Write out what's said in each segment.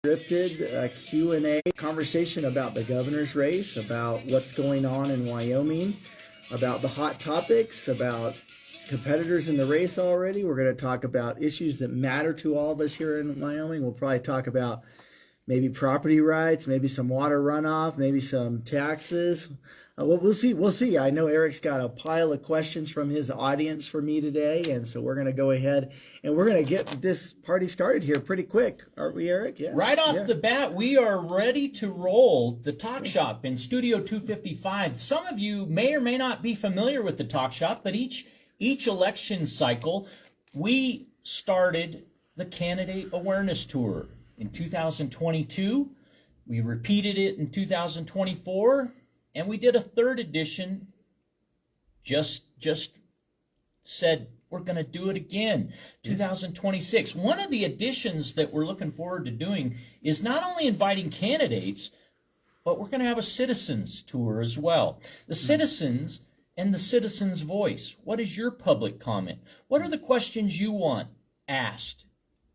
Scripted Q&A conversation about the governor's race, about what's going on in Wyoming, about the hot topics, about competitors in the race already. We're going to talk about issues that matter to all of us here in Wyoming. We'll probably talk about maybe property rights, maybe some water runoff, maybe some taxes. We'll see. We'll see. I know Eric's got a pile of questions from his audience for me today, and so we're going to go ahead and we're going to get this party started here pretty quick, aren't we, Eric? Yeah. Right off the bat, we are ready to roll the Talk Shop in Studio 255. Some of you may or may not be familiar with the Talk Shop, but each election cycle, we started the Candidate Awareness Tour in 2022. We repeated it in 2024. And we did a third edition, just said we're going to do it again, 2026. One of the additions that we're looking forward to doing is not only inviting candidates, but we're going to have a citizens tour as well. The citizens and the citizens' voice. What is your public comment? What are the questions you want asked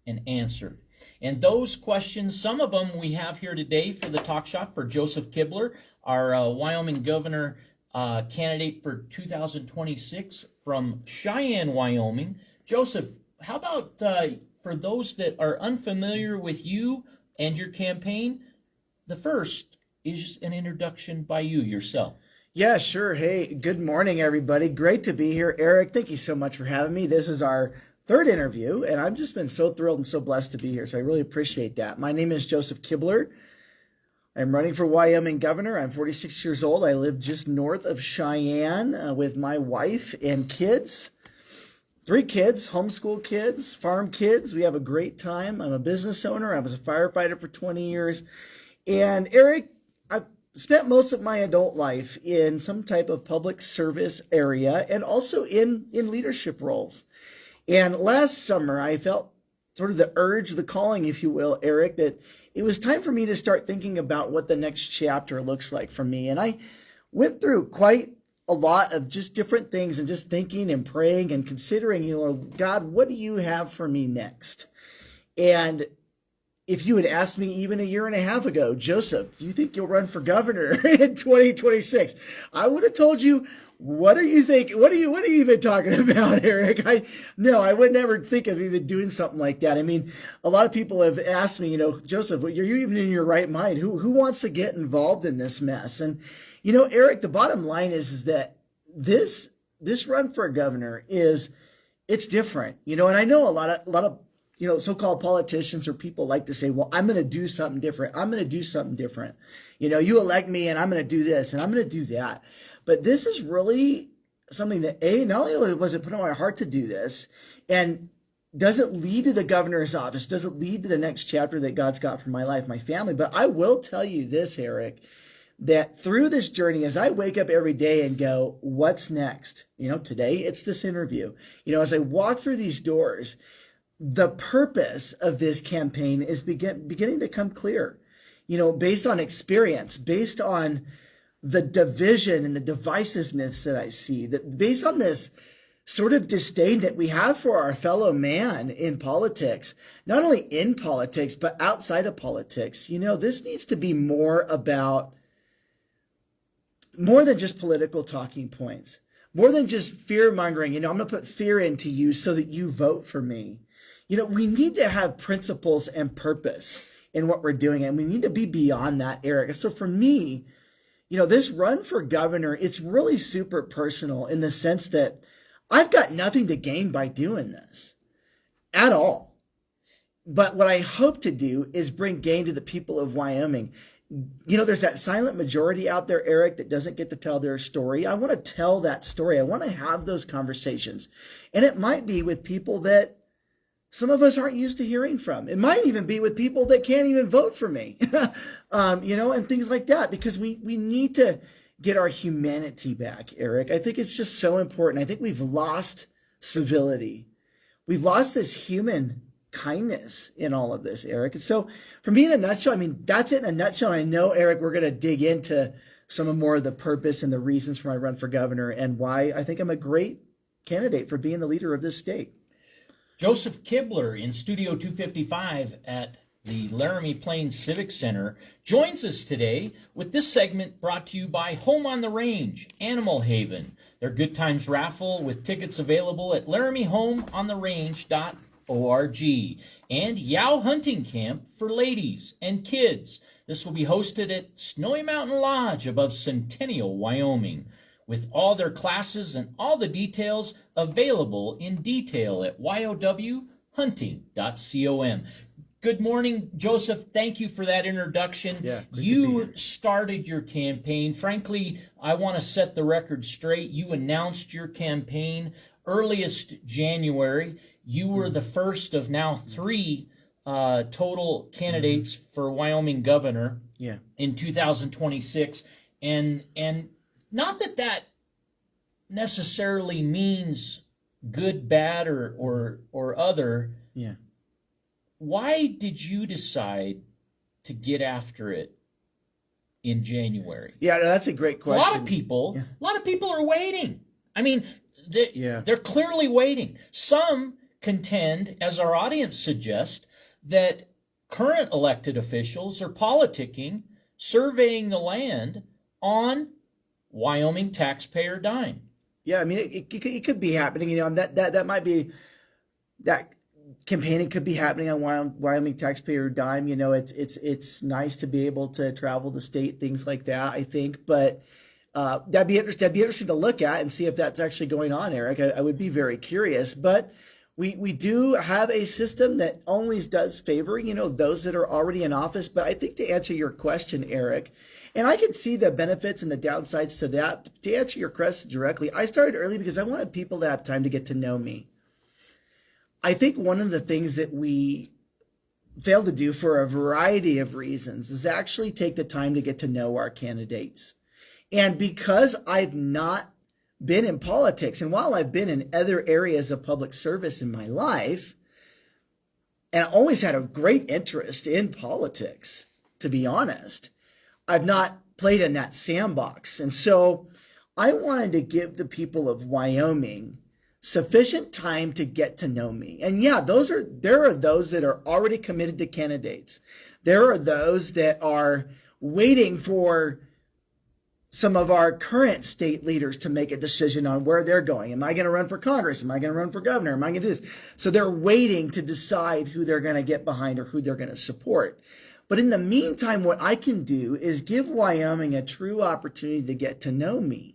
and answered? And those questions, some of them we have here today for the Talk Shop for Joseph Kibler, our Wyoming governor candidate for 2026 from Cheyenne, Wyoming. Joseph, how about for those that are unfamiliar with you and your campaign, the first is an introduction by you yourself. Yeah, sure. Hey, good morning, everybody. Great to be here. Eric, thank you so much for having me. This is our third interview, and I've just been so thrilled and so blessed to be here, so I really appreciate that. My name is Joseph Kibler. I'm running for Wyoming governor. I'm 46 years old. I live just north of Cheyenne with my wife and kids. 3 kids, homeschool kids, farm kids. We have a great time. I'm a business owner. I was a firefighter for 20 years. And Eric, I've spent most of my adult life in some type of public service area and also in leadership roles. And last summer, I felt sort of the urge, the calling, if you will, Eric, that it was time for me to start thinking about what the next chapter looks like for me. And I went through quite a lot of just different things and just thinking and praying and considering, God, what do you have for me next? And if you had asked me even a year and a half ago, Joseph, do you think you'll run for governor in 2026? I would have told you, what do you think? What are you even talking about, Eric? I would never think of even doing something like that. I mean, a lot of people have asked me, Joseph, you're even in your right mind. Who wants to get involved in this mess? And, Eric, the bottom line is that this run for governor it's different, and I know a lot of so-called politicians or people like to say, well, I'm going to do something different. I'm going to do something different. You elect me and I'm going to do this and I'm going to do that. But this is really something that, not only was it put on my heart to do this, and doesn't lead to the governor's office, doesn't lead to the next chapter that God's got for my life, my family. But I will tell you this, Eric, that through this journey, as I wake up every day and go, what's next? Today it's this interview. As I walk through these doors, the purpose of this campaign is beginning to come clear, based on experience, based on the division and the divisiveness that I see, that based on this sort of disdain that we have for our fellow man in politics, not only in politics, but outside of politics. This needs to be more than just political talking points, more than just fear mongering. I'm going to put fear into you so that you vote for me. We need to have principles and purpose in what we're doing, and we need to be beyond that, Eric. So for me, this run for governor, it's really super personal in the sense that I've got nothing to gain by doing this at all. But what I hope to do is bring gain to the people of Wyoming. There's that silent majority out there, Eric, that doesn't get to tell their story. I want to tell that story. I want to have those conversations. And it might be with people that some of us aren't used to hearing from. It might even be with people that can't even vote for me, and things like that, because we need to get our humanity back, Eric. I think it's just so important. I think we've lost civility. We've lost this human kindness in all of this, Eric. And so for me, in a nutshell, that's it in a nutshell. I know, Eric, we're going to dig into some more of the purpose and the reasons for my run for governor and why I think I'm a great candidate for being the leader of this state. Joseph Kibler in Studio 255 at the Laramie Plains Civic Center, joins us today with this segment brought to you by Home on the Range, Animal Haven. Their Good Times raffle with tickets available at LaramieHomeOnTheRange.org, and Yow Hunting Camp for ladies and kids. This will be hosted at Snowy Mountain Lodge above Centennial, Wyoming, with all their classes and all the details available in detail at yowhunting.com. Good morning, Joseph. Thank you for that introduction. Yeah, you started your campaign. Frankly, I want to set the record straight. You announced your campaign earliest January. You were the first of now 3 total candidates for Wyoming governor in 2026. And not that necessarily means good, bad, or other. Yeah. Why did you decide to get after it in January? Yeah, no, that's a great question. A lot of people are waiting. I mean, they're clearly waiting. Some contend, as our audience suggests, that current elected officials are politicking, surveying the land on Wyoming taxpayer dime. Yeah, I mean, it could be happening. You know, that might be that. Campaigning could be happening on Wyoming taxpayer dime. You know, it's nice to be able to travel the state, things like that, I think. But that'd be interesting to look at and see if that's actually going on, Eric. I would be very curious. But we do have a system that always does favor, you know, those that are already in office. But I think to answer your question, Eric, and I can see the benefits and the downsides to that. To answer your question directly, I started early because I wanted people to have time to get to know me. I think one of the things that we fail to do for a variety of reasons is actually take the time to get to know our candidates. And because I've not been in politics, and while I've been in other areas of public service in my life, and I always had a great interest in politics, to be honest, I've not played in that sandbox. And so I wanted to give the people of Wyoming sufficient time to get to know me. And yeah, there are those that are already committed to candidates. There are those that are waiting for some of our current state leaders to make a decision on where they're going. Am I going to run for Congress? Am I going to run for governor? Am I going to do this? So they're waiting to decide who they're going to get behind or who they're going to support. But in the meantime, what I can do is give Wyoming a true opportunity to get to know me,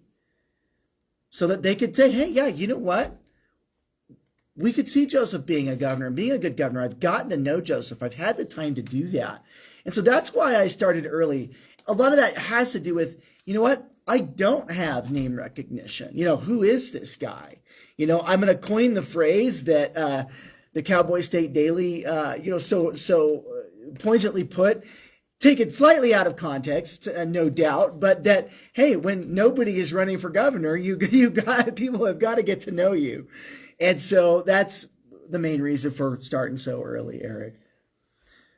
so that they could say, hey, yeah, you know what? We could see Joseph being a governor and being a good governor. I've gotten to know Joseph. I've had the time to do that. And so that's why I started early. A lot of that has to do with, you know what? I don't have name recognition. You know, who is this guy? You know, I'm going to coin the phrase that the Cowboy State Daily, so poignantly put, taken slightly out of context, no doubt, but that, hey, when nobody is running for governor, people have got to get to know you. And so that's the main reason for starting so early, Eric.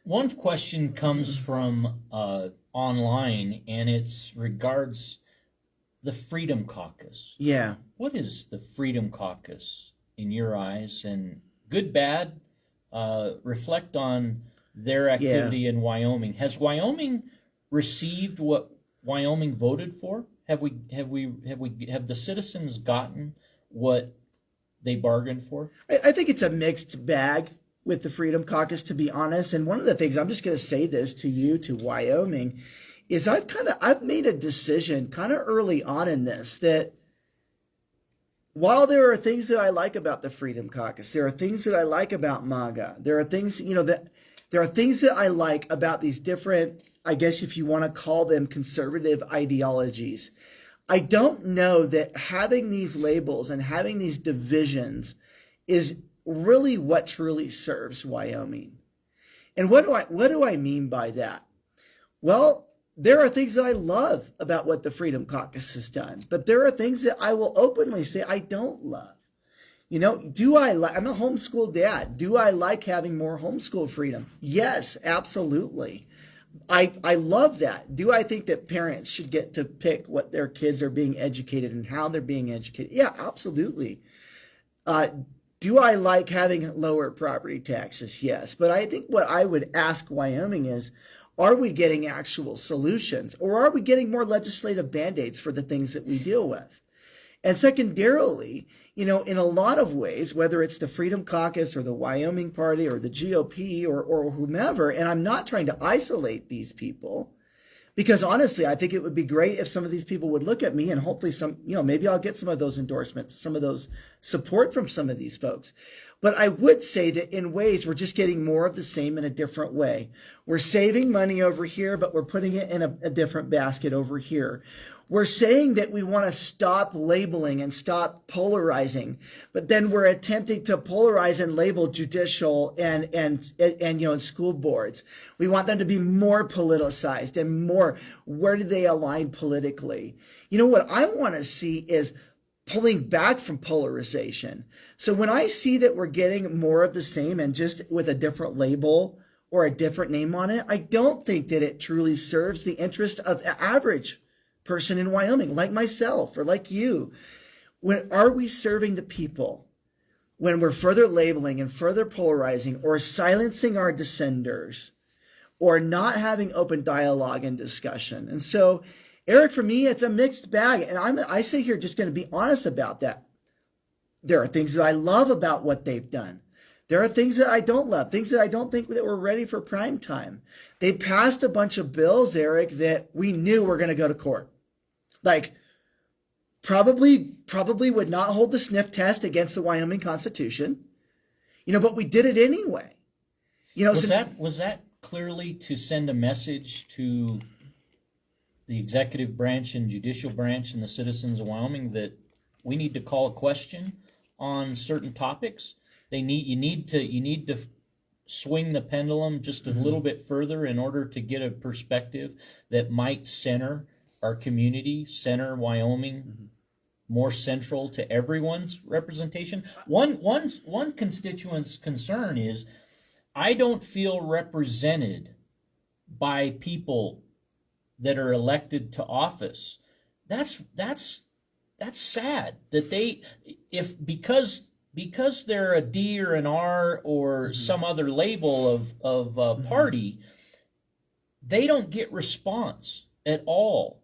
One question comes from online, and it's regards the Freedom Caucus. Yeah. What is the Freedom Caucus in your eyes? And good, bad, reflect on their activity in Wyoming. Has Wyoming received what Wyoming voted for? Have the citizens gotten what they bargained for? I think it's a mixed bag with the Freedom Caucus, to be honest. And one of the things, I'm just going to say this to you, to Wyoming, is I've made a decision kind of early on in this that while there are things that I like about the Freedom Caucus, there are things that I like about MAGA, there are things, you know, there are things that I like about these different, I guess if you want to call them conservative ideologies. I don't know that having these labels and having these divisions is really what truly serves Wyoming. And what do I mean by that? Well, there are things that I love about what the Freedom Caucus has done, but there are things that I will openly say I don't love. You know, I'm a homeschool dad. Do I like having more homeschool freedom? Yes, absolutely. I love that. Do I think that parents should get to pick what their kids are being educated and how they're being educated? Yeah, absolutely. Do I like having lower property taxes? Yes. But I think what I would ask Wyoming is, are we getting actual solutions, or are we getting more legislative band-aids for the things that we deal with? And secondarily, in a lot of ways, whether it's the Freedom Caucus or the Wyoming Party or the GOP or whomever, and I'm not trying to isolate these people, because honestly, I think it would be great if some of these people would look at me and hopefully maybe I'll get some of those endorsements, some of those support from some of these folks. But I would say that in ways we're just getting more of the same in a different way. We're saving money over here, but we're putting it in a different basket over here. We're saying that we want to stop labeling and stop polarizing, but then we're attempting to polarize and label judicial and school boards. We want them to be more politicized and more, where do they align politically? What I want to see is pulling back from polarization. So when I see that we're getting more of the same and just with a different label or a different name on it, I don't think that it truly serves the interest of the average person in Wyoming, like myself or like you. When are we serving the people? When we're further labeling and further polarizing or silencing our dissenters or not having open dialogue and discussion. And so, Eric, for me, it's a mixed bag. And I say here, just going to be honest about that. There are things that I love about what they've done. There are things that I don't love, things that I don't think that were ready for prime time. They passed a bunch of bills, Eric, that we knew were going to go to court. Like, probably would not hold the sniff test against the Wyoming Constitution, but we did it anyway. Was that clearly to send a message to the executive branch and judicial branch and the citizens of Wyoming that we need to call a question on certain topics? You need to swing the pendulum just a little bit further in order to get a perspective that might center our community, center Wyoming more central to everyone's representation. One constituent's concern is, I don't feel represented by people that are elected to office. That's sad that because they're a D or an R or some other label of party, they don't get response at all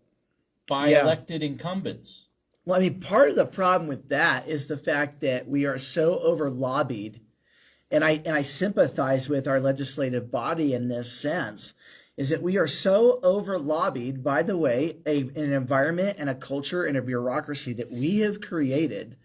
by elected incumbents. Well, I mean, part of the problem with that is the fact that we are so over lobbied, and I sympathize with our legislative body in this sense, is that we are so over lobbied, by the way, an environment and a culture and a bureaucracy that we have created,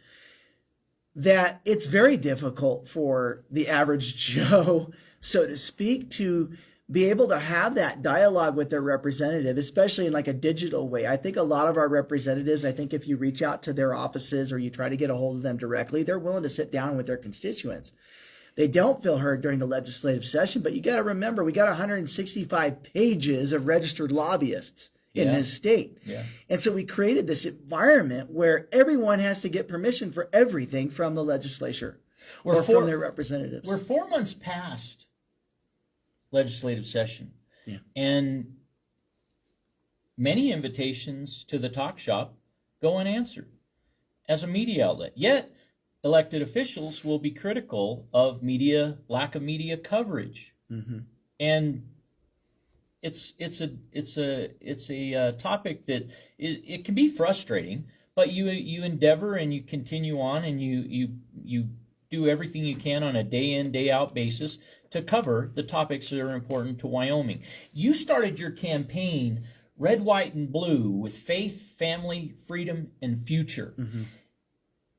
that it's very difficult for the average Joe, so to speak, to be able to have that dialogue with their representative, especially in like a digital way. I think a lot of our representatives, I think if you reach out to their offices or you try to get a hold of them directly, they're willing to sit down with their constituents. They don't feel heard during the legislative session, but you got to remember, we got 165 pages of registered lobbyists in this state. Yeah. And so we created this environment where everyone has to get permission for everything from the legislature or from their representatives. We're 4 months past legislative session. Yeah. And many invitations to the talk shop go unanswered as a media outlet. Yet elected officials will be critical of lack of media coverage. And it's a topic that it can be frustrating, but you endeavor and you continue on and you do everything you can on a day in, day out basis to cover the topics that are important to Wyoming. You started your campaign red, white, and blue with faith, family, freedom, and future.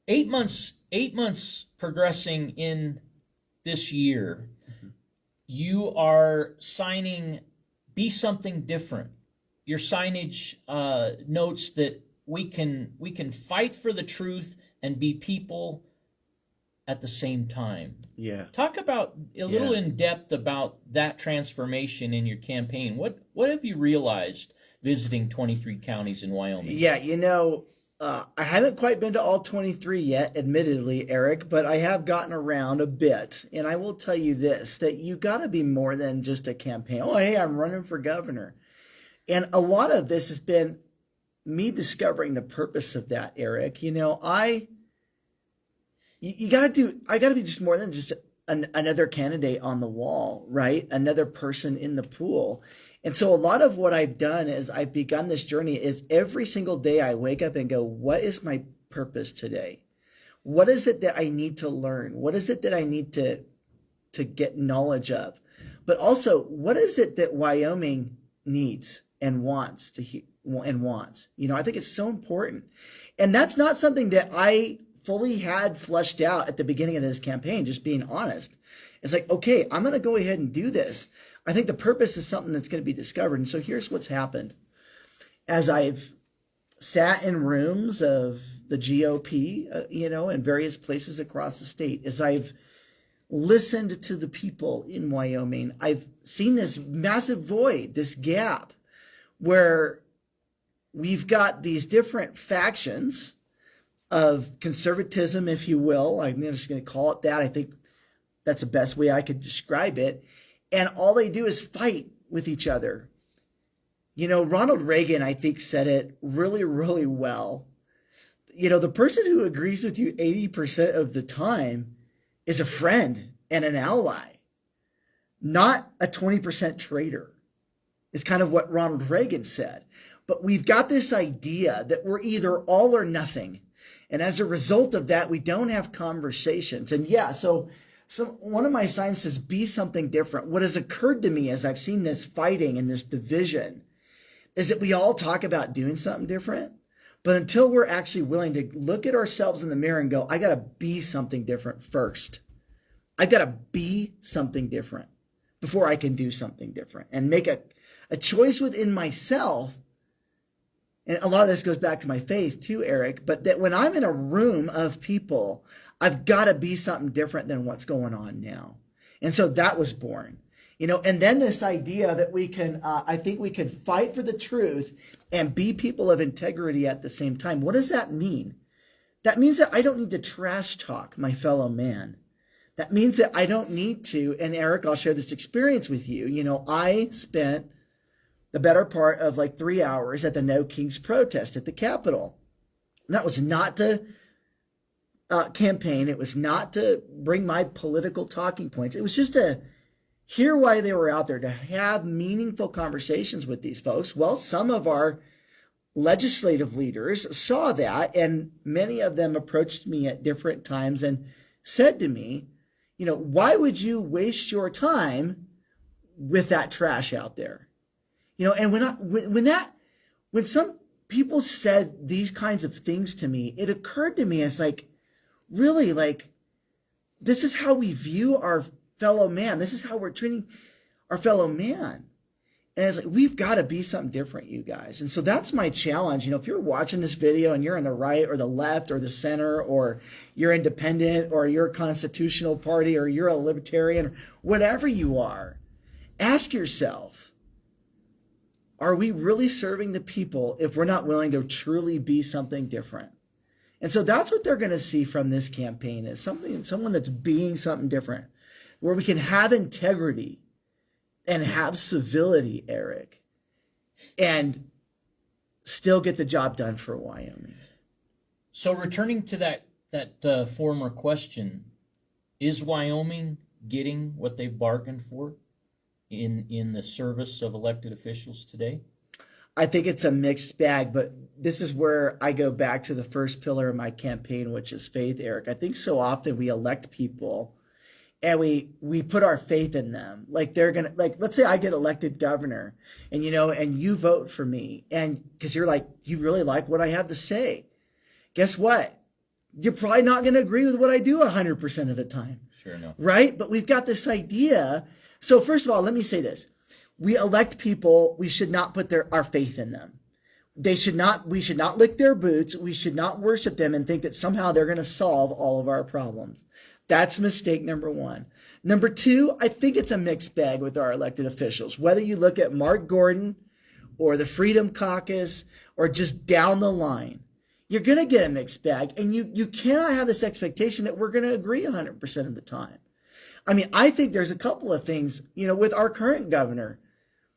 8 months progressing in this year, you are signing Be Something Different. Your signage notes that we can fight for the truth and be people at the same time. Yeah. Talk about a little in depth about that transformation in your campaign. What have you realized visiting 23 counties in Wyoming? Yeah, I haven't quite been to all 23 yet, admittedly, Eric, but I have gotten around a bit. And I will tell you this, that you got to be more than just a campaign. Oh, hey, I'm running for governor. And a lot of this has been me discovering the purpose of that, Eric. I got to be just more than just another candidate on the wall, right? Another person in the pool. And so a lot of what I've done as I've begun this journey is every single day I wake up and go, what is my purpose today? What is it that I need to learn? What is it that I need to get knowledge of? But also, what is it that Wyoming needs and wants I think it's so important. And that's not something that I fully had fleshed out at the beginning of this campaign, just being honest. It's like, okay, I'm going to go ahead and do this. I think the purpose is something that's going to be discovered. And so here's what's happened. As I've sat in rooms of the GOP, in various places across the state, as I've listened to the people in Wyoming, I've seen this massive void, this gap, where we've got these different factions of conservatism, if you will. I'm just going to call it that. I think that's the best way I could describe it. And all they do is fight with each other. Ronald Reagan, I think, said it really, really well. The person who agrees with you 80% of the time is a friend and an ally, not a 20% traitor, is kind of what Ronald Reagan said. But we've got this idea that we're either all or nothing. And as a result of that, we don't have conversations. And so one of my signs says, be something different. What has occurred to me as I've seen this fighting and this division is that we all talk about doing something different. But until we're actually willing to look at ourselves in the mirror and go, I got to be something different first. I've got to be something different before I can do something different and make a choice within myself. And a lot of this goes back to my faith too, Eric, but that when I'm in a room of people, I've got to be something different than what's going on now. And so that was born, and then this idea that we can, I think we can fight for the truth and be people of integrity at the same time. What does that mean? That means that I don't need to trash talk my fellow man. That means that I don't need to, and Eric, I'll share this experience with you. I spent the better part of like 3 hours at the No Kings protest at the Capitol. And that was not to campaign. It was not to bring my political talking points. It was just to hear why they were out there, to have meaningful conversations with these folks. Well, some of our legislative leaders saw that, and many of them approached me at different times and said to me, why would you waste your time with that trash out there? And when some people said these kinds of things to me, it occurred to me as like, really, like, this is how we view our fellow man. This is how we're treating our fellow man. And it's like, we've got to be something different, you guys. And so that's my challenge. If you're watching this video and you're on the right or the left or the center, or you're independent, or you're a constitutional party, or you're a libertarian, whatever you are, ask yourself, are we really serving the people if we're not willing to truly be something different? And so that's what they're going to see from this campaign, is someone that's being something different, where we can have integrity and have civility, Eric, and still get the job done for Wyoming. So returning to that former question, is Wyoming getting what they bargained for in the service of elected officials today? I think it's a mixed bag, but this is where I go back to the first pillar of my campaign, which is faith, Eric. I think so often we elect people and we put our faith in them. Like let's say I get elected governor and, and you vote for me, and because you really like what I have to say. Guess what? You're probably not going to agree with what I do 100% of the time. Sure, no. Right? But we've got this idea. So first of all, let me say this. We elect people, we should not put our faith in them. We should not lick their boots. We should not worship them and think that somehow they're going to solve all of our problems. That's mistake number one. Number two, I think it's a mixed bag with our elected officials. Whether you look at Mark Gordon or the Freedom Caucus or just down the line, you're going to get a mixed bag. And you cannot have this expectation that we're going to agree 100% of the time. I mean, I think there's a couple of things, with our current governor.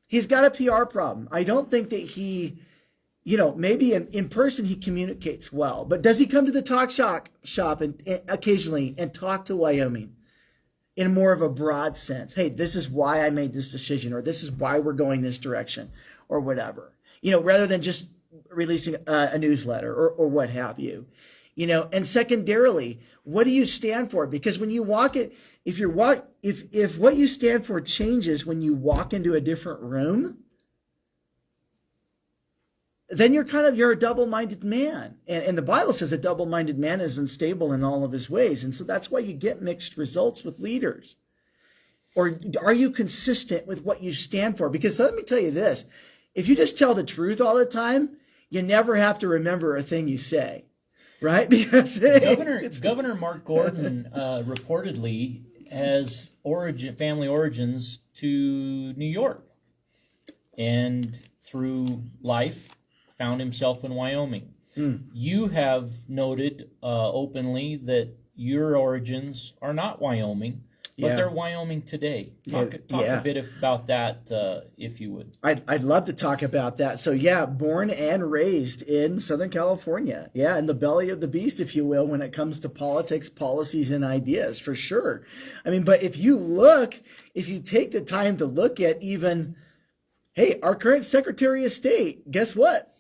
He's got a PR problem. I don't think that he maybe in person he communicates well, but does he come to the shop and occasionally and talk to Wyoming in more of a broad sense? Hey, this is why I made this decision, or this is why we're going this direction, or whatever, rather than just releasing a newsletter or what have you, and secondarily, what do you stand for? Because when you walk it, if what you stand for changes when you walk into a different room, then you're a double-minded man. And the Bible says a double-minded man is unstable in all of his ways. And so that's why you get mixed results with leaders. Or are you consistent with what you stand for? Because let me tell you this, if you just tell the truth all the time, you never have to remember a thing you say, right? Because Governor Mark Gordon reportedly has family origins to New York. And through life, found himself in Wyoming. You have noted openly that your origins are not Wyoming, but they're Wyoming today. Talk a bit about that, if you would. I'd love to talk about that. So born and raised in Southern California. In the belly of the beast, if you will, when it comes to politics, policies, and ideas, for sure. I mean, but if you take the time to look at even, hey, our current Secretary of State, guess what?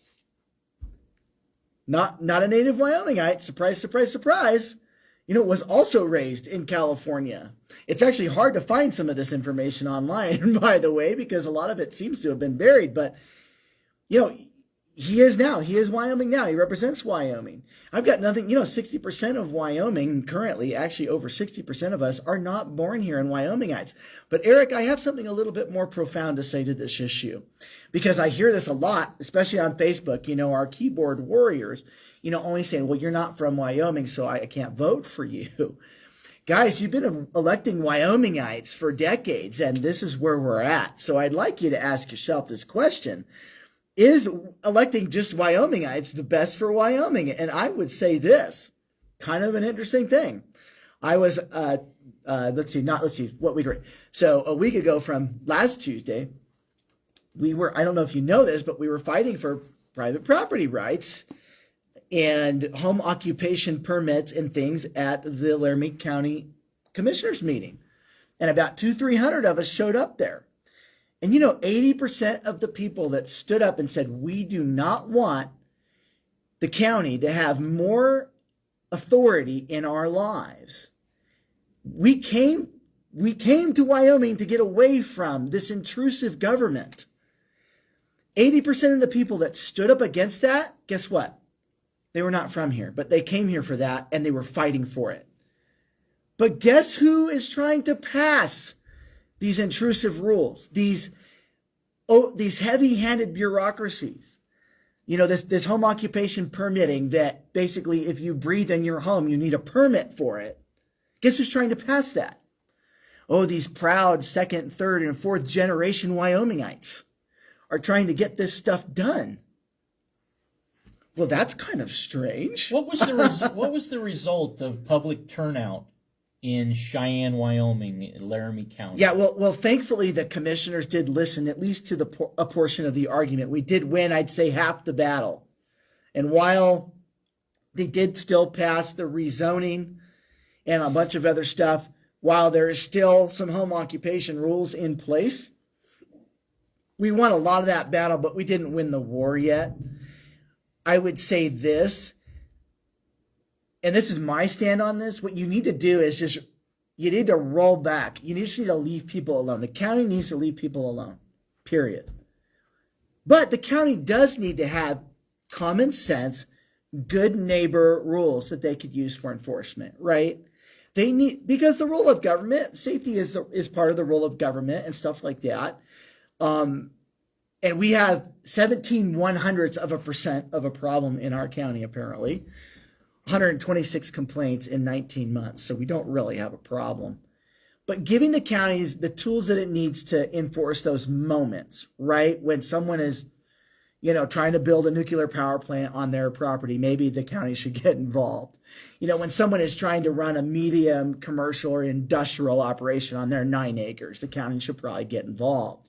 Not a native Wyomingite, surprise, surprise, surprise, was also raised in California. It's actually hard to find some of this information online, by the way, because a lot of it seems to have been buried. But, he is Wyoming now. He represents Wyoming. I've got nothing, 60% of Wyoming currently, actually over 60% of us are not born here in Wyomingites. But Eric, I have something a little bit more profound to say to this issue, because I hear this a lot, especially on Facebook, our keyboard warriors, only saying, well, you're not from Wyoming, so I can't vote for you. Guys, you've been electing Wyomingites for decades, and this is where we're at. So I'd like you to ask yourself this question. Is electing just Wyomingites the best for Wyoming? And I would say this, kind of an interesting thing. I was, what week? So a week ago from last Tuesday, I don't know if you know this, but we were fighting for private property rights and home occupation permits and things at the Laramie County Commissioners meeting. And about 300 of us showed up there. And 80% of the people that stood up and said, we do not want the county to have more authority in our lives. We came to Wyoming to get away from this intrusive government. 80% of the people that stood up against that, guess what? They were not from here, but they came here for that and they were fighting for it. But guess who is trying to pass these intrusive rules, these heavy-handed bureaucracies, this home occupation permitting that basically if you breathe in your home, you need a permit for it. Guess who's trying to pass that? Oh, these proud second, third, and fourth generation Wyomingites are trying to get this stuff done. Well, that's kind of strange. What was the result of public turnout in Cheyenne, Wyoming, Laramie County? Well, thankfully the commissioners did listen at least to a portion of the argument. We did win, I'd say, half the battle. And while they did still pass the rezoning and a bunch of other stuff, while there is still some home occupation rules in place, we won a lot of that battle, but we didn't win the war yet. I would say this, and this is my stand on this, what you need to do is you need to roll back. You just need to leave people alone. The county needs to leave people alone, period. But the county does need to have common sense, good neighbor rules that they could use for enforcement, right? Because the role of government, safety is part of the role of government and stuff like that. And we have 17/100% of a problem in our county, apparently. 126 complaints in 19 months. So we don't really have a problem. But giving the counties the tools that it needs to enforce those moments, right? When someone is, trying to build a nuclear power plant on their property, maybe the county should get involved. When someone is trying to run a medium commercial or industrial operation on their 9 acres, the county should probably get involved.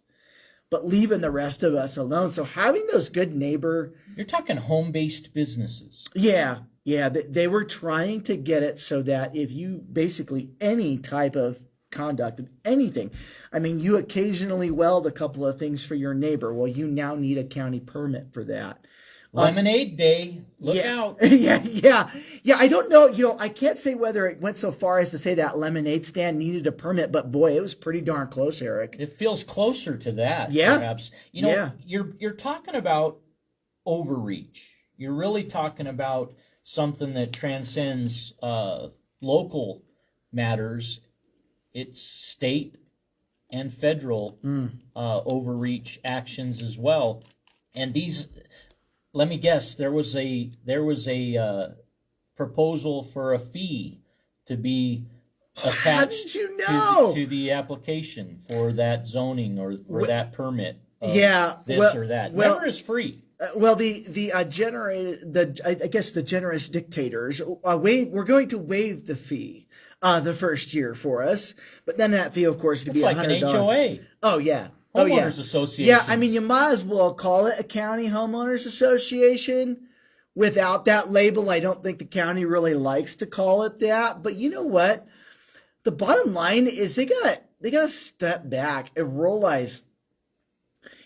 but leaving the rest of us alone. So having those good neighbor, You're talking home-based businesses. yeah, they were trying to get it so that if you basically any type of conduct of anything, I mean, you occasionally weld a couple of things for your neighbor. Well, you now need a county permit for that. Lemonade Day, look out. Yeah. I don't know. I can't say whether it went so far as to say that lemonade stand needed a permit, but boy, it was pretty darn close, Eric. It feels closer to that, Yeah. perhaps. You're talking about overreach. You're really talking about something that transcends local matters. It's state and federal overreach actions as well. And these, let me guess, there was a proposal for a fee to be attached How did you know? to the application for that zoning or that permit. Yeah, This or that. Never is free. I guess the generous dictators we're going to waive the fee the first year for us, but then that fee, of course, could It's be like an $100. HOA. Oh yeah, Homeowners Association. Yeah, I mean, you might as well call it a county homeowners association. Without that label, I don't think the county really likes to call it that. But you know what? The bottom line is they got to step back and realize,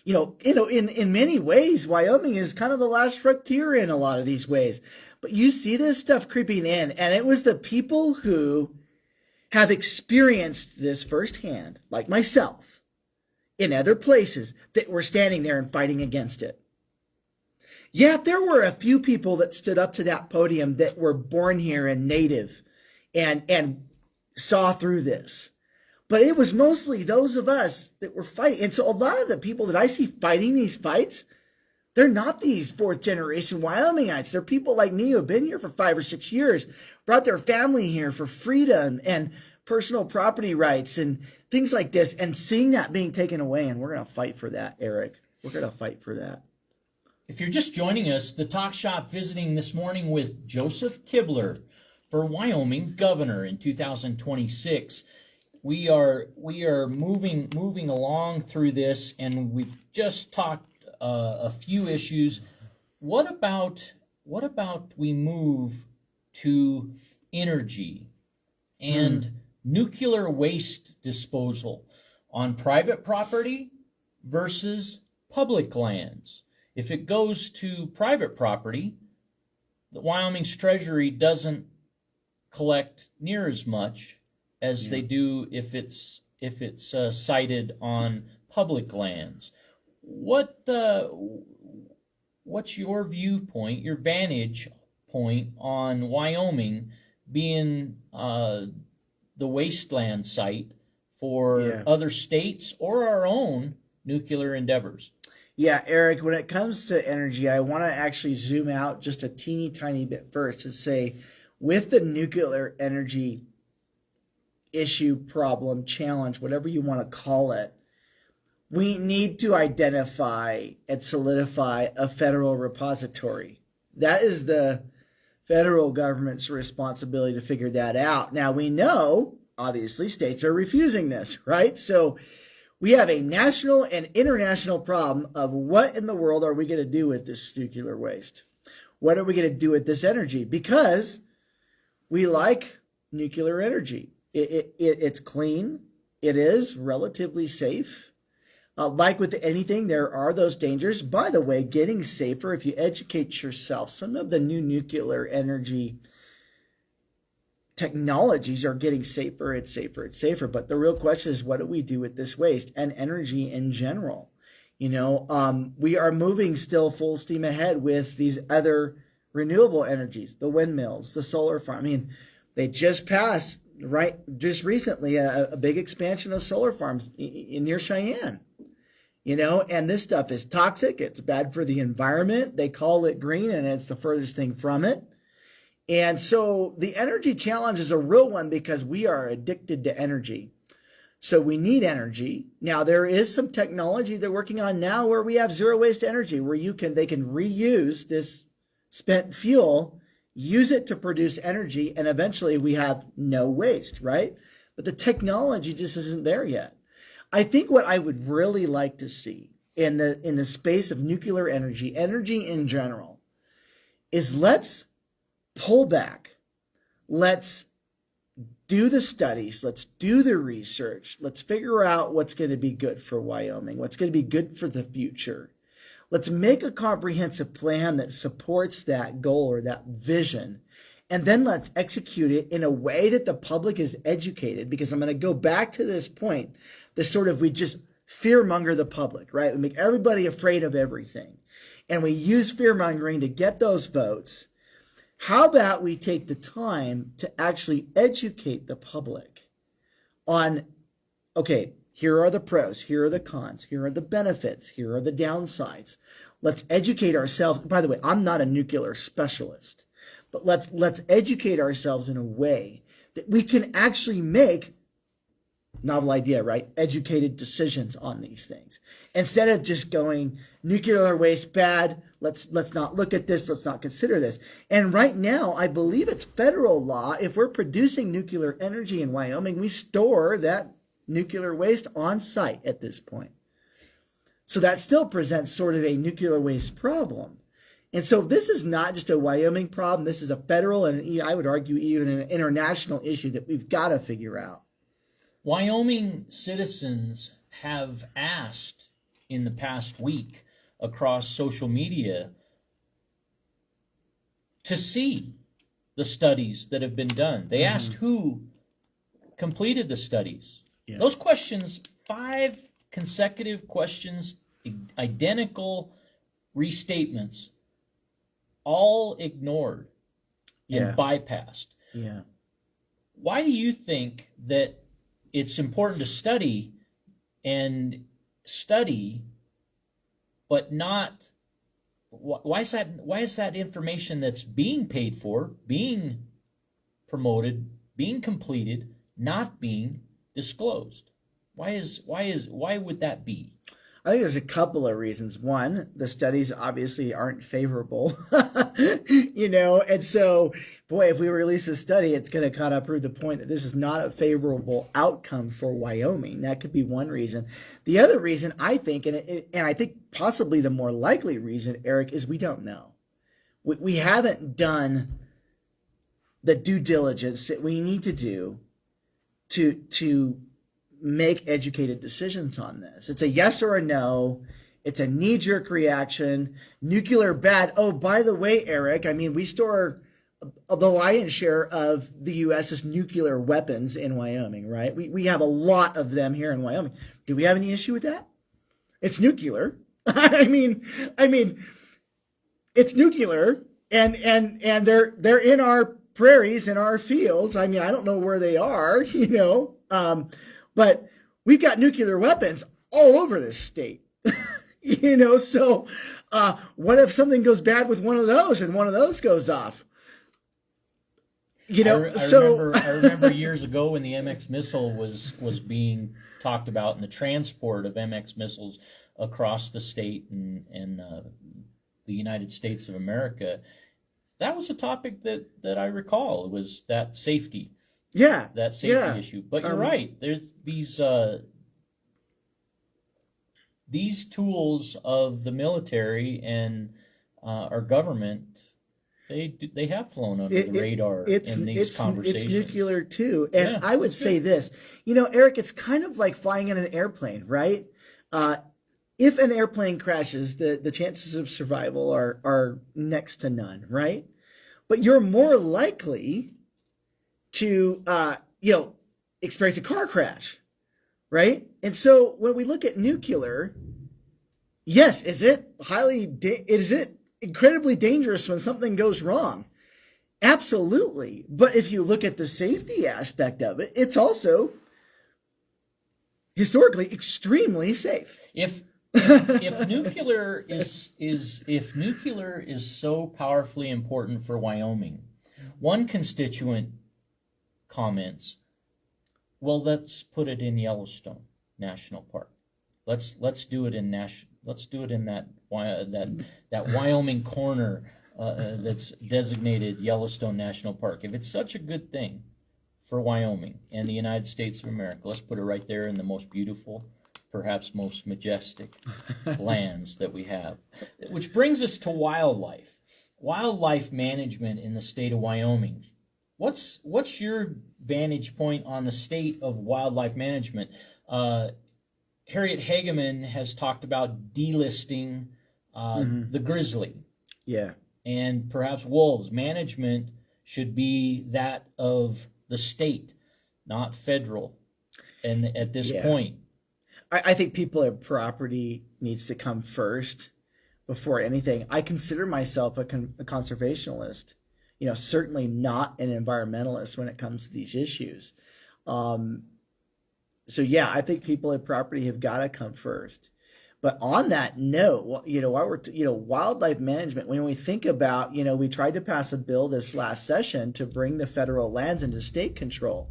in many ways, Wyoming is kind of the last frontier in a lot of these ways. But you see this stuff creeping in, and it was the people who have experienced this firsthand, like myself, in other places, that were standing there and fighting against it. Yeah, there were a few people that stood up to that podium that were born here and native and saw through this. But it was mostly those of us that were fighting. And so a lot of the people that I see fighting these fights, they're not these fourth generation Wyomingites. They're people like me who have been here for 5 or 6 years, brought their family here for freedom and personal property rights and things like this, and seeing that being taken away. And we're going to fight for that, Eric. We're going to fight for that. If you're just joining us, the Talk Shop visiting this morning with Joseph Kibler for Wyoming governor in 2026. We are moving along through this, and we've just talked a few issues. What about we move to energy and nuclear waste disposal on private property versus public lands? If it goes to private property, the Wyoming's Treasury doesn't collect near as much as they do if it's sited on public lands. What's your viewpoint, your vantage point on Wyoming being the wasteland site for other states or our own nuclear endeavors? Yeah, Eric, when it comes to energy, I want to actually zoom out just a teeny tiny bit first to say, with the nuclear energy issue, problem, challenge, whatever you want to call it, we need to identify and solidify a federal repository. That is the federal government's responsibility to figure that out. Now, we know, obviously, states are refusing this, right? So we have a national and international problem of what in the world are we going to do with this nuclear waste? What are we going to do with this energy? Because we like nuclear energy. It's clean. It is relatively safe. Like with anything, there are those dangers. By the way, getting safer if you educate yourself. Some of the new nuclear energy technologies are getting safer and safer and safer. But the real question is, what do we do with this waste and energy in general? We are moving still full steam ahead with these other renewable energies, the windmills, the solar farm. I mean, they just passed, just recently, a big expansion of solar farms near Cheyenne. And this stuff is toxic. It's bad for the environment. They call it green, and it's the furthest thing from it. And so the energy challenge is a real one because we are addicted to energy. So we need energy. Now, there is some technology they're working on now where we have zero waste energy, where they can reuse this spent fuel, use it to produce energy, and eventually we have no waste, right? But the technology just isn't there yet. I think what I would really like to see in the space of nuclear energy, energy in general, is let's pull back. Let's do the studies. Let's do the research. Let's figure out what's going to be good for Wyoming, what's going to be good for the future. Let's make a comprehensive plan that supports that goal or that vision. And then let's execute it in a way that the public is educated, because I'm going to go back to this point, this sort of, we just fearmonger the public, right? We make everybody afraid of everything. And we use fearmongering to get those votes. How about we take the time to actually educate the public on, okay, here are the pros, here are the cons, here are the benefits, here are the downsides. Let's educate ourselves. By the way, I'm not a nuclear specialist, but let's educate ourselves in a way that we can actually make, novel idea, right? Educated decisions on these things. Instead of just going, nuclear waste bad, let's not look at this, let's not consider this. And right now, I believe it's federal law. If we're producing nuclear energy in Wyoming, we store that nuclear waste on site at this point. So that still presents sort of a nuclear waste problem. And so this is not just a Wyoming problem. This is a federal and I would argue even an international issue that we've got to figure out. Wyoming citizens have asked in the past week across social media to see the studies that have been done. They asked who completed the studies. Yeah. Those questions, 5 consecutive questions, identical restatements, all ignored and bypassed. Yeah. Why do you think that it's important to study, but not? Why is that information that's being paid for, being promoted, being completed, not being disclosed? Why would that be? I think there's a couple of reasons. One, the studies obviously aren't favorable, and so, boy, if we release a study, it's going to kind of prove the point that this is not a favorable outcome for Wyoming. That could be one reason. The other reason, I think, and I think possibly the more likely reason, Eric, is we don't know. We haven't done the due diligence that we need to do to make educated decisions on this. It's a yes or a no. It's a knee-jerk reaction. Nuclear bad. Oh, by the way, Eric, I mean, we store the lion's share of the U.S.'s nuclear weapons in Wyoming, right? We have a lot of them here in Wyoming. Do we have any issue with that? It's nuclear. I mean, it's nuclear, and they're in our prairies, in our fields. I mean, I don't know where they are, but we've got nuclear weapons all over this state, so what if something goes bad with one of those and one of those goes off? I remember years ago when the MX missile was being talked about and the transport of MX missiles across the state and the United States of America. That was a topic that I recall. It was that safety. Yeah, that safety issue. But you're right. There's these tools of the military and our government. They have flown under the radar in these conversations. It's nuclear too, and I would say this. Eric, it's kind of like flying in an airplane, right? If an airplane crashes, the chances of survival are next to none, right? But you're more likely to experience a car crash, right? And so when we look at nuclear, yes, is it incredibly dangerous when something goes wrong? Absolutely. But if you look at the safety aspect of it, it's also historically extremely safe. If nuclear is so powerfully important for Wyoming, one constituent comments, well, let's put it in Yellowstone National Park. Let's do it in that Wyoming corner that's designated Yellowstone National Park. If it's such a good thing for Wyoming and the United States of America, let's put it right there in the most beautiful perhaps most majestic lands that we have. Which brings us to wildlife. Wildlife management in the state of Wyoming. What's your vantage point on the state of wildlife management? Harriet Hageman has talked about delisting the grizzly. Yeah. And perhaps wolves. Management should be that of the state, not federal. And at this point, I think people and property needs to come first before anything. I consider myself a conservationist, certainly not an environmentalist when it comes to these issues. So yeah, I think people and property have got to come first. But on that note, while we're, wildlife management, when we think about, we tried to pass a bill this last session to bring the federal lands into state control.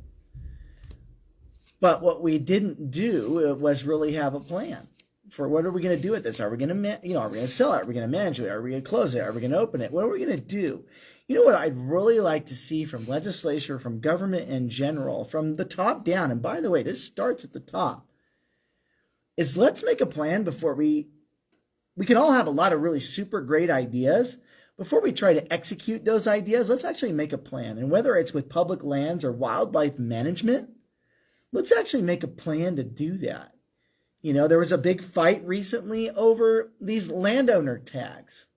But what we didn't do was really have a plan for what are we going to do with this? Are we going to, are we going to sell it? Are we going to manage it? Are we going to close it? Are we going to open it? What are we going to do? You know what I'd really like to see from legislature, from government in general, from the top down, and by the way, this starts at the top, is let's make a plan before we can all have a lot of really super great ideas. Before we try to execute those ideas, let's actually make a plan. And whether it's with public lands or wildlife management, let's actually make a plan to do that. There was a big fight recently over these landowner tags.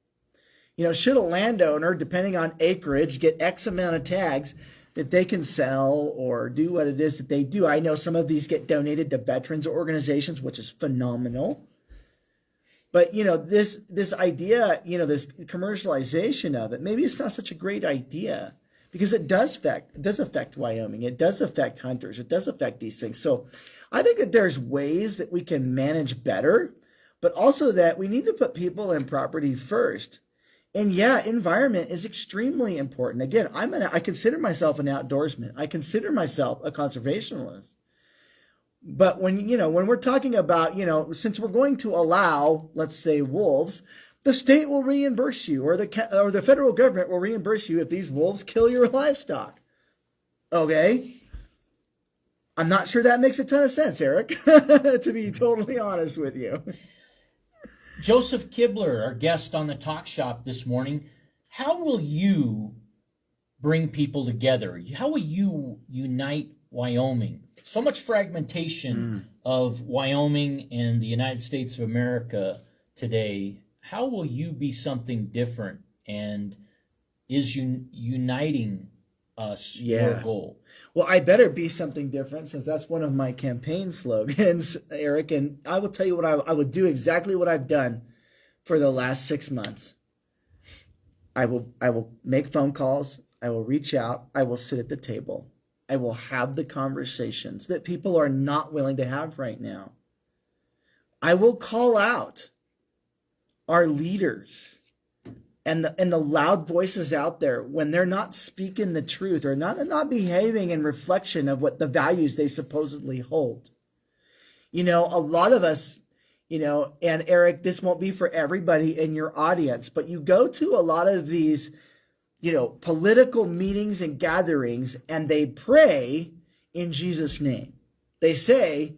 Should a landowner, depending on acreage, get X amount of tags that they can sell or do what it is that they do? I know some of these get donated to veterans organizations, which is phenomenal. But, this idea, this commercialization of it, maybe it's not such a great idea because it does affect Wyoming. It does affect hunters. It does affect these things. So I think that there's ways that we can manage better, but also that we need to put people and property first. And yeah, environment is extremely important. Again, I consider myself an outdoorsman. I consider myself a conservationist. But when we're talking about, since we're going to allow, let's say, wolves, the state will reimburse you, or the federal government will reimburse you if these wolves kill your livestock. Okay? I'm not sure that makes a ton of sense, Eric, to be totally honest with you. Joseph Kibler, our guest on the Talk Shop this morning, how will you bring people together? How will you unite Wyoming? So much fragmentation of Wyoming and the United States of America today. How will you be something different? And is uniting us your goal? Well, I better be something different, since that's one of my campaign slogans, Eric. And I will tell you what I would do exactly what I've done for the last 6 months. I will make phone calls. I will reach out. I will sit at the table. I will have the conversations that people are not willing to have right now. I will call out our leaders and the loud voices out there when they're not speaking the truth or not behaving in reflection of what the values they supposedly hold. A lot of us, and Eric, this won't be for everybody in your audience, but you go to a lot of these, political meetings and gatherings, and they pray in Jesus' name. They say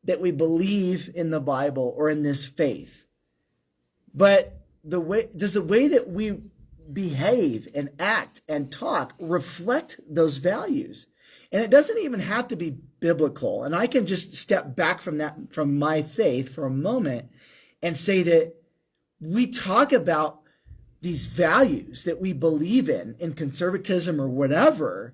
that we believe in the Bible or in this faith. But does the way that we behave and act and talk reflect those values? And it doesn't even have to be biblical. And I can just step back from my faith for a moment and say that we talk about these values that we believe in conservatism or whatever,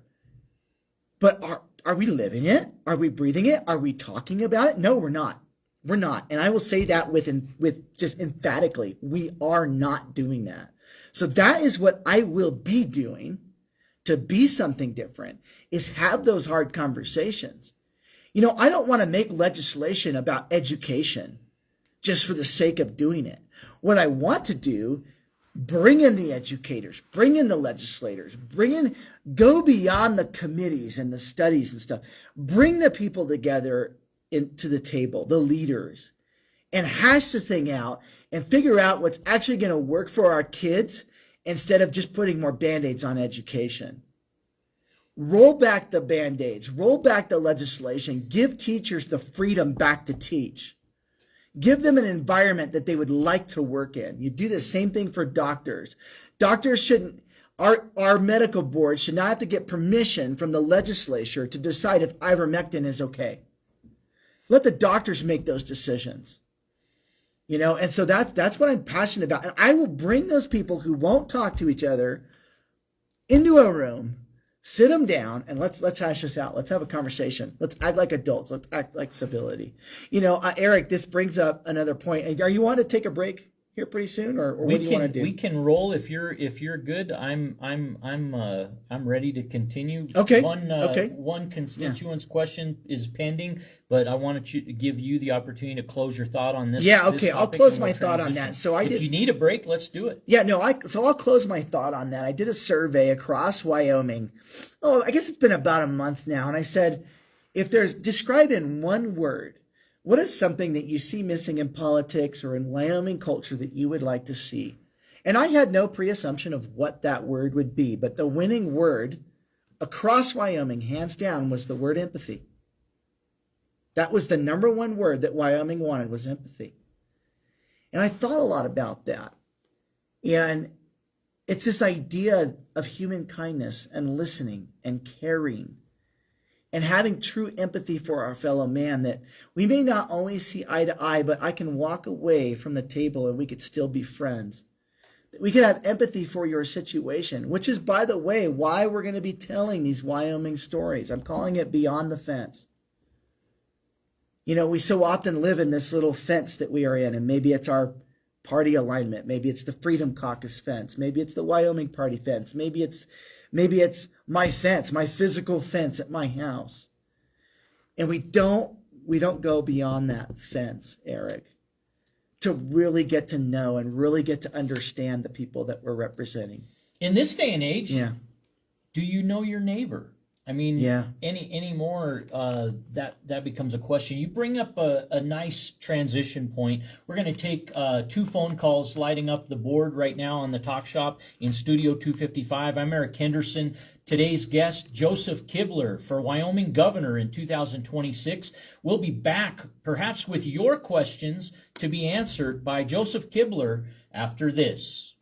but are we living it? Are we breathing it? Are we talking about it? No, we're not. We're not. And I will say that with just emphatically, we are not doing that. So that is what I will be doing to be something different, is have those hard conversations. I don't want to make legislation about education just for the sake of doing it. What I want to do, bring in the educators, bring in the legislators, go beyond the committees and the studies and stuff, bring the people together into the table, the leaders, and hash the thing out and figure out what's actually going to work for our kids instead of just putting more Band-Aids on education. Roll back the band-aids, roll back the legislation, give teachers the freedom back to teach. Give them an environment that they would like to work in. You do the same thing for doctors. Doctors shouldn't, our medical board should not have to get permission from the legislature to decide if ivermectin is okay. Let the doctors make those decisions. You know, and so that's what I'm passionate about. And I will bring those people who won't talk to each other into a room, sit them down, and let's hash this out. Let's have a conversation. Let's act like adults. Let's act like civility. You know, Eric, this brings up another point. Are you want to take a break here pretty soon, or what do you want to do? We can roll if you're good. I'm ready to continue. Okay. One constituent's question is pending, but I wanted to give you the opportunity to close your thought on this. Yeah. This Okay. I'll topic, close and we'll my thought on transition. that. So if you need a break, let's do it. Yeah. No. So I'll close my thought on that. I did a survey across Wyoming. Oh, I guess it's been about a month now, and I said, describe in one word, what is something that you see missing in politics or in Wyoming culture that you would like to see? And I had no pre-assumption of what that word would be, but the winning word across Wyoming, hands down, was the word empathy. That was the number one word that Wyoming wanted, was empathy. And I thought a lot about that. And it's this idea of human kindness and listening and caring and having true empathy for our fellow man, that we may not always see eye to eye, but I can walk away from the table and we could still be friends. That we could have empathy for your situation, which is, by the way, why we're going to be telling these Wyoming stories. I'm calling it Beyond the Fence. You know, we so often live in this little fence that we are in, and maybe it's our party alignment. Maybe it's the Freedom Caucus fence. Maybe it's the Wyoming Party fence. Maybe it's my fence, my physical fence at my house. And we don't go beyond that fence, Eric, to really get to know and really get to understand the people that we're representing. In this day and age, Yeah. do you know your neighbor? I mean, Yeah. any more, that becomes a question. You bring up a nice transition point. We're going to take 2 phone calls lighting up the board right now on the Talk Shop in Studio 255. I'm Eric Henderson. Today's guest, Joseph Kibler, for Wyoming Governor in 2026. We'll be back, perhaps with your questions to be answered by Joseph Kibler after this.